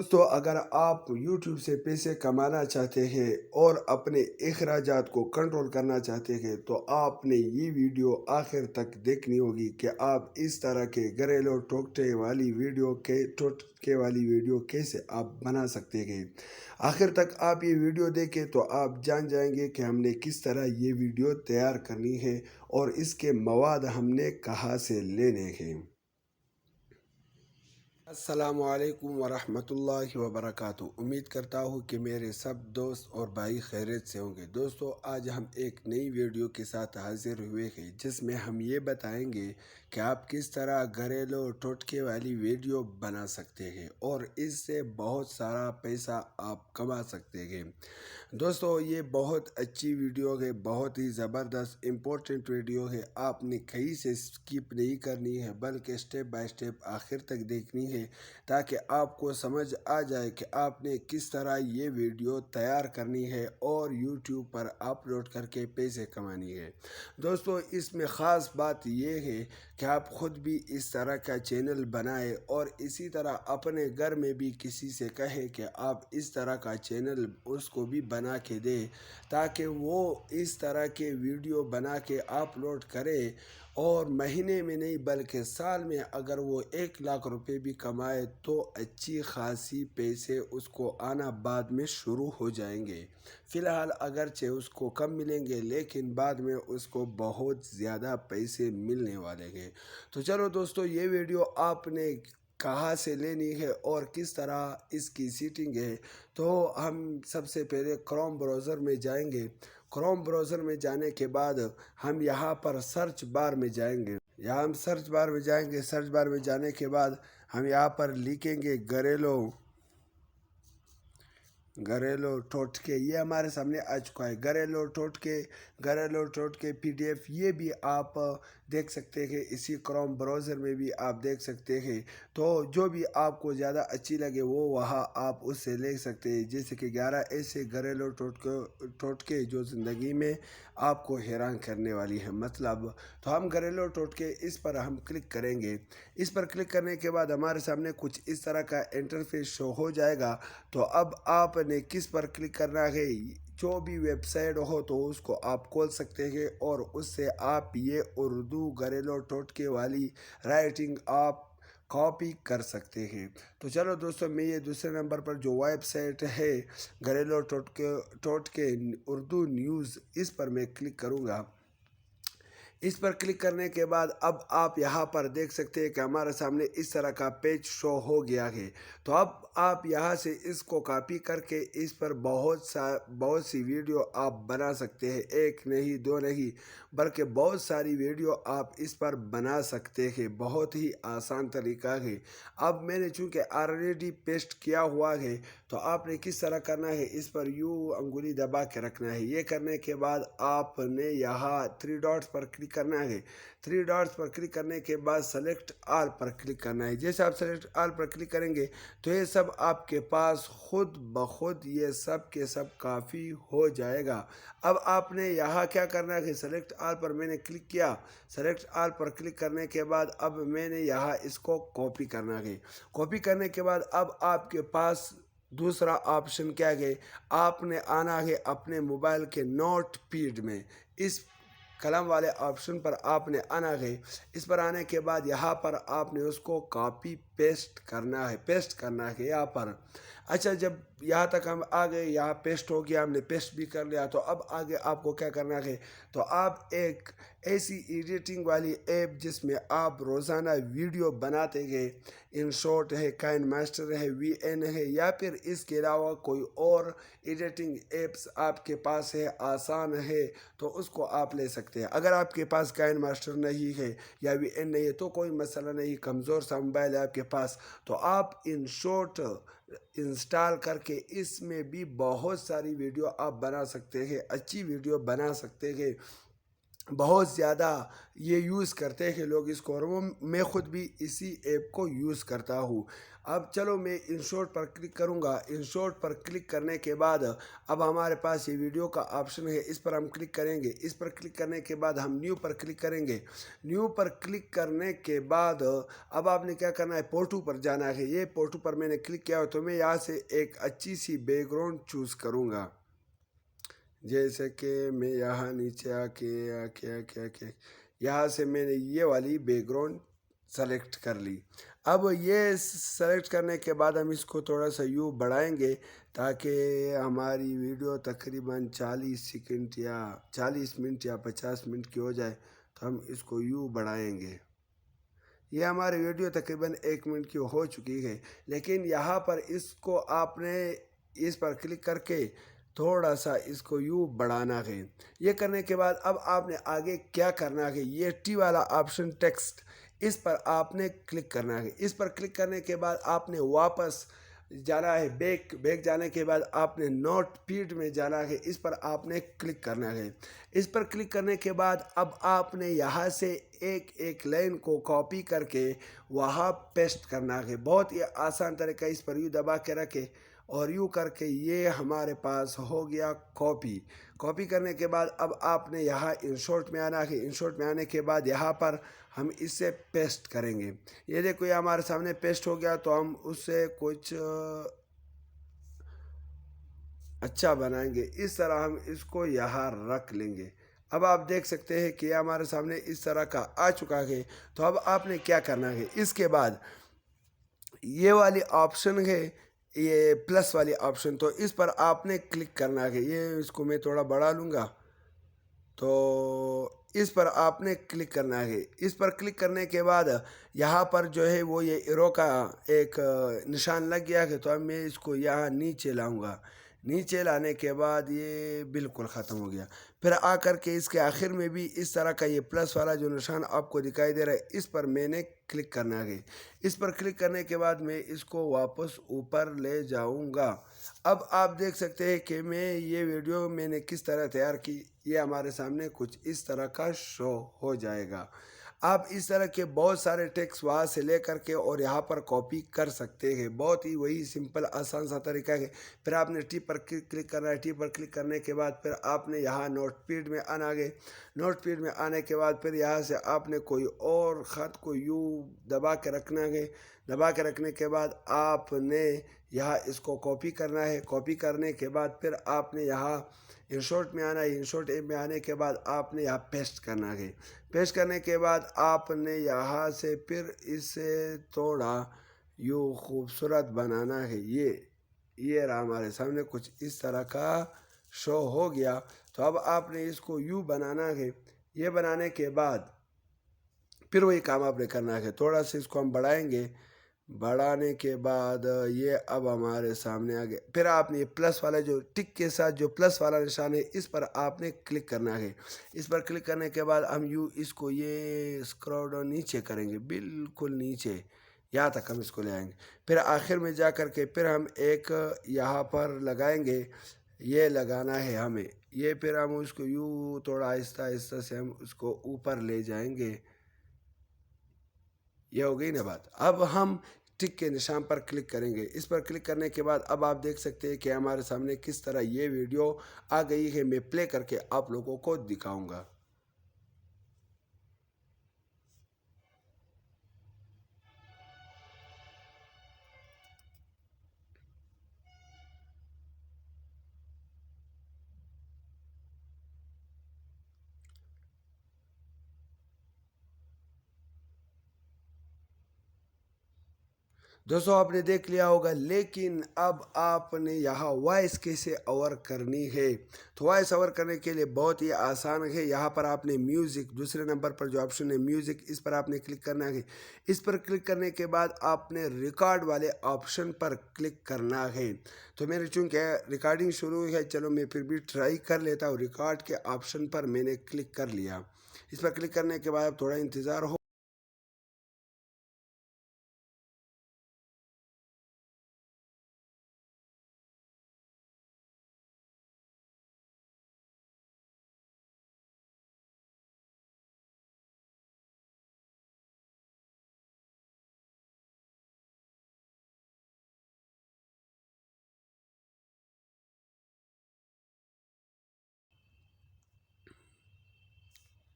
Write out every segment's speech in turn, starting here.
दोस्तों, अगर आप YouTube से पैसे कमाना चाहते हैं और अपने अखराजात को कंट्रोल करना चाहते हैं तो आपने ये वीडियो आखिर तक देखनी होगी कि आप इस तरह के घरेलू टोटके वाली वीडियो कैसे आप बना सकते हैं। आखिर तक आप ये वीडियो देखें तो आप जान जाएंगे कि हमने किस तरह ये वीडियो तैयार करनी है और इसके मवाद हमने कहाँ से लेने हैं। अस्सलामुअलैकुम वरहमतुल्लाहि वबरकातुहू। उम्मीद करता हूँ कि मेरे सब दोस्त और भाई खैरियत से होंगे। दोस्तों, आज हम एक नई वीडियो के साथ हाजिर हुए हैं जिसमें हम ये बताएंगे कि आप किस तरह घरेलू टोटके वाली वीडियो बना सकते हैं और इससे बहुत सारा पैसा आप कमा सकते हैं। दोस्तों, ये बहुत अच्छी वीडियो है, बहुत ही ज़बरदस्त इम्पोर्टेंट वीडियो है। आपने कहीं से स्किप नहीं करनी है बल्कि स्टेप बाय स्टेप आखिर तक देखनी है ताकि आपको समझ आ जाए कि आपने किस तरह ये वीडियो तैयार करनी है और यूट्यूब पर अपलोड करके पैसे कमानी है। दोस्तों, इसमें ख़ास बात यह है कि आप ख़ुद भी इस तरह का चैनल बनाएं और इसी तरह अपने घर में भी किसी से कहें कि आप इस तरह का चैनल उसको भी बना के दे ताकि वो इस तरह के वीडियो बना के अपलोड करे और महीने में नहीं बल्कि साल में अगर वो 1 लाख रुपए भी कमाए तो अच्छी खासी पैसे उसको आना बाद में शुरू हो जाएंगे। फ़िलहाल अगरचे उसको कम मिलेंगे लेकिन बाद में उसको बहुत ज़्यादा पैसे मिलने वाले हैं। तो चलो दोस्तों, ये वीडियो आपने कहाँ से लेनी है और किस तरह इसकी सीटिंग है, तो हम सबसे पहले क्रोम ब्राउज़र में जाएंगे। क्रोम ब्राउज़र में जाने के बाद हम यहाँ पर सर्च बार में जाएंगे। यहाँ हम सर्च बार में जाएंगे। सर्च बार में जाने के बाद हम यहाँ पर लिखेंगे घरेलू टोटके। ये हमारे सामने आ चुका है। घरेलू टोटके PDF ये भी आप देख सकते हैं। इसी क्रोम ब्राउज़र में भी आप देख सकते हैं। तो जो भी आपको ज़्यादा अच्छी लगे वो वहाँ आप उससे ले सकते हैं। जैसे कि 11 ऐसे घरेलू टोटके जो ज़िंदगी में आपको हैरान करने वाली है। मतलब तो हम घरेलू टोटके इस पर हम क्लिक करेंगे। इस पर क्लिक करने के बाद हमारे सामने कुछ इस तरह का इंटरफेस शो हो जाएगा। तो अब आपने किस पर क्लिक करना है, जो भी वेबसाइट हो तो उसको आप खोल सकते हैं और उससे आप ये उर्दू घरेलू टोटके वाली राइटिंग आप कॉपी कर सकते हैं। तो चलो दोस्तों, मैं ये दूसरे नंबर पर जो वेबसाइट है घरेलू टोटके उर्दू न्यूज़, इस पर मैं क्लिक करूँगा। इस पर क्लिक करने के बाद अब आप यहाँ पर देख सकते हैं कि हमारे सामने इस तरह का पेज शो हो गया है। तो अब आप यहाँ से इसको कॉपी करके इस पर बहुत सी वीडियो आप बना सकते हैं। एक नहीं, दो नहीं, बल्कि बहुत सारी वीडियो आप इस पर बना सकते हैं। बहुत ही आसान तरीका है। अब मैंने चूँकि ऑलरेडी पेस्ट किया हुआ है तो आपने किस तरह करना है, इस पर यूँ अंगुली दबा के रखना है। ये करने के बाद आपने यहाँ 3 डॉट्स पर क्लिक करना है। 3 डॉट्स पर क्लिक करने के बाद सेलेक्ट ऑल पर क्लिक करना है। जैसे आप सेलेक्ट ऑल पर क्लिक करेंगे तो ये सब आपके पास खुद ब खुद ये सब के सब काफ़ी हो जाएगा। अब आपने यहाँ क्या करना है, सेलेक्ट ऑल पर मैंने क्लिक किया। सेलेक्ट ऑल पर क्लिक करने के बाद अब मैंने यहाँ इसको कॉपी करना है। कॉपी करने के बाद अब आपके पास दूसरा ऑप्शन क्या है, आपने आना है अपने मोबाइल के नोट पैड में। इस कलम वाले ऑप्शन पर आपने आना है। इस पर आने के बाद यहाँ पर आपने उसको कॉपी पेस्ट करना है यहाँ पर। अच्छा, जब यहाँ तक हम आ गए, यहाँ पेस्ट हो गया, हमने पेस्ट भी कर लिया, तो अब आगे आपको क्या करना है, तो आप एक ऐसी एडिटिंग वाली ऐप जिसमें आप रोज़ाना वीडियो बनाते हैं, इन शॉर्ट है, काइन मास्टर है, VN है, या फिर इसके अलावा कोई और एडिटिंग एप्स आपके पास है, आसान है, तो उसको आप ले सकते हैं। अगर आपके पास काइन मास्टर नहीं है या VN नहीं है तो कोई मसला नहीं, कमज़ोर सा मोबाइल है आपके पास, तो आप इन शॉर्ट इंस्टॉल करके इसमें भी बहुत सारी वीडियो आप बना सकते हैं, अच्छी वीडियो बना सकते हैं। बहुत ज़्यादा ये यूज़ करते हैं लोग इसको और वो मैं ख़ुद भी इसी ऐप को यूज़ करता हूँ। अब चलो मैं इंसर्ट पर क्लिक करूँगा। इंसर्ट पर क्लिक करने के बाद अब हमारे पास ये वीडियो का ऑप्शन है, इस पर हम क्लिक करेंगे। इस पर क्लिक करने के बाद हम न्यू पर क्लिक करेंगे। न्यू पर क्लिक करने के बाद अब आपने क्या करना है, फोटो पर जाना है। ये फोटो पर मैंने क्लिक किया तो मैं यहाँ से एक अच्छी सी बैकग्राउंड चूज़ करूँगा। जैसे कि मैं यहाँ नीचे आके आके आके आके यहाँ से मैंने ये वाली बैकग्राउंड सेलेक्ट कर ली। अब ये सेलेक्ट करने के बाद हम इसको थोड़ा सा यूँ बढ़ाएंगे ताकि हमारी वीडियो तकरीबन 40 सेकंड या 40 मिनट या 50 मिनट की हो जाए। तो हम इसको यूँ बढ़ाएंगे। ये हमारी वीडियो तकरीबन 1 मिनट की हो चुकी है, लेकिन यहाँ पर इसको आपने इस पर क्लिक करके थोड़ा सा इसको यूँ बढ़ाना है। ये करने के बाद अब आपने आगे क्या करना है, ये टी वाला ऑप्शन टेक्स्ट, इस पर आपने क्लिक करना है। इस पर क्लिक करने के बाद आपने वापस जाना है। बैक बैक जाने के बाद आपने नोट पैड में जाना है। इस पर आपने क्लिक करना है। इस पर क्लिक करने के बाद अब आपने यहाँ से एक एक लाइन को कॉपी करके वहाँ पेस्ट करना है। बहुत ही आसान तरीका, इस पर यूँ दबा के रखे और यूँ करके ये हमारे पास हो गया कॉपी। कॉपी करने के बाद अब आपने यहाँ इंसर्ट में आना है। इंसर्ट में आने के बाद यहाँ पर हम इसे पेस्ट करेंगे। ये देखो ये हमारे सामने पेस्ट हो गया। तो हम उससे कुछ अच्छा बनाएंगे। इस तरह हम इसको यहाँ रख लेंगे। अब आप देख सकते हैं कि ये हमारे सामने इस तरह का आ चुका है। तो अब आपने क्या करना है, इसके बाद ये वाली ऑप्शन है, ये प्लस वाली ऑप्शन, तो इस पर आपने क्लिक करना है। ये इसको मैं थोड़ा बढ़ा लूँगा। तो इस पर आपने क्लिक करना है। इस पर क्लिक करने के बाद यहाँ पर जो है वो ये एरो का एक निशान लग गया है। तो अब मैं इसको यहाँ नीचे लाऊंगा। नीचे लाने के बाद ये बिल्कुल ख़त्म हो गया। फिर आकर के इसके आखिर में भी इस तरह का ये प्लस वाला जो निशान आपको दिखाई दे रहा है, इस पर मैंने क्लिक करना है। इस पर क्लिक करने के बाद मैं इसको वापस ऊपर ले जाऊंगा। अब आप देख सकते हैं कि मैं ये वीडियो मैंने किस तरह तैयार की। ये हमारे सामने कुछ इस तरह का शो हो जाएगा। आप इस तरह के बहुत सारे टेक्स्ट वहाँ से लेकर के और यहाँ पर कॉपी कर सकते हैं। बहुत ही वही सिंपल आसान सा तरीका है। फिर आपने टी पर क्लिक करना है। टी पर क्लिक करने के बाद फिर आपने यहाँ नोटपैड में आना है। नोटपैड में आने के बाद फिर यहाँ से आपने कोई और ख़त को यूँ दबा के रखना है। दबा के रखने के बाद आपने यहाँ इसको कॉपी करना है। कॉपी करने के बाद फिर आपने यहाँ इंसर्ट में आना है। इंसर्ट में आने के बाद आपने यहाँ पेस्ट करना है। पेस्ट करने के बाद आपने यहाँ से फिर इसे थोड़ा यूँ खूबसूरत बनाना है। ये रहा हमारे सामने कुछ इस तरह का शो हो गया। तो अब आपने इसको यूँ बनाना है। ये बनाने के बाद फिर वही काम आपने करना है। थोड़ा सा इसको हम बढ़ाएंगे। बढ़ाने के बाद ये अब हमारे सामने आ गया। फिर आपने ये प्लस वाला जो टिक के साथ जो प्लस वाला निशान है, इस पर आपने क्लिक करना है। इस पर क्लिक करने के बाद हम यू इसको ये स्क्रॉल डाउन नीचे करेंगे, बिल्कुल नीचे यहाँ तक हम इसको ले आएंगे। फिर आखिर में जा कर के फिर हम एक यहाँ पर लगाएंगे। ये लगाना है हमें। ये फिर हम उसको यूँ थोड़ा आहिस्ता आहिस्ता से हम उसको ऊपर ले जाएंगे। ये हो गई ना बात। अब हम टिक के निशान पर क्लिक करेंगे। इस पर क्लिक करने के बाद अब आप देख सकते हैं कि हमारे सामने किस तरह ये वीडियो आ गई है। मैं प्ले करके आप लोगों को दिखाऊंगा। दोस्तों आपने देख लिया होगा, लेकिन अब आपने यहाँ वॉइस कैसे ओवर करनी है। तो वॉइस ओवर करने के लिए बहुत ही आसान है। यहाँ पर आपने म्यूज़िक, दूसरे नंबर पर जो ऑप्शन है म्यूज़िक, इस पर आपने क्लिक करना है। इस पर क्लिक करने के बाद आपने रिकॉर्ड वाले ऑप्शन पर क्लिक करना है। तो मेरे चूँकि रिकॉर्डिंग शुरू है, चलो मैं फिर भी ट्राई कर लेता हूँ। रिकॉर्ड के ऑप्शन पर मैंने क्लिक कर लिया। इस पर क्लिक करने के बाद थोड़ा इंतज़ार हो।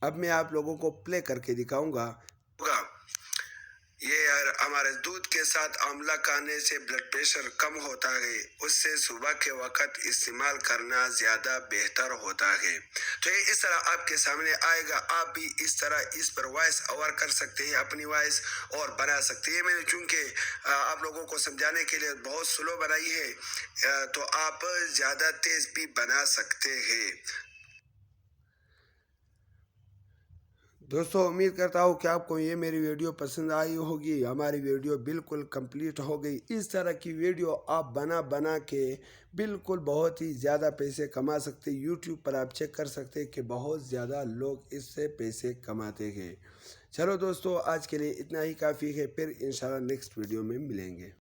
अब मैं आप लोगों को प्ले करके दिखाऊंगा। ये यार हमारे दूध के साथ आंवला खाने से ब्लड प्रेशर कम होता है, उससे सुबह के वक्त इस्तेमाल करना ज़्यादा बेहतर होता है। तो ये इस तरह आपके सामने आएगा, आप भी इस तरह इस पर वॉइस ओवर कर सकते हैं, अपनी वॉइस और बना सकते हैं। मैंने चूँकि आप लोगों को समझाने के लिए बहुत स्लो बनाई है, तो आप ज़्यादा तेज़ भी बना सकते हैं। दोस्तों उम्मीद करता हूँ कि आपको ये मेरी वीडियो पसंद आई होगी। हमारी वीडियो बिल्कुल कंप्लीट हो गई। इस तरह की वीडियो आप बना बना के बिल्कुल बहुत ही ज़्यादा पैसे कमा सकते। यूट्यूब पर आप चेक कर सकते हैं कि बहुत ज़्यादा लोग इससे पैसे कमाते हैं। चलो दोस्तों आज के लिए इतना ही काफ़ी है, फिर इंशाल्लाह नेक्स्ट वीडियो में मिलेंगे।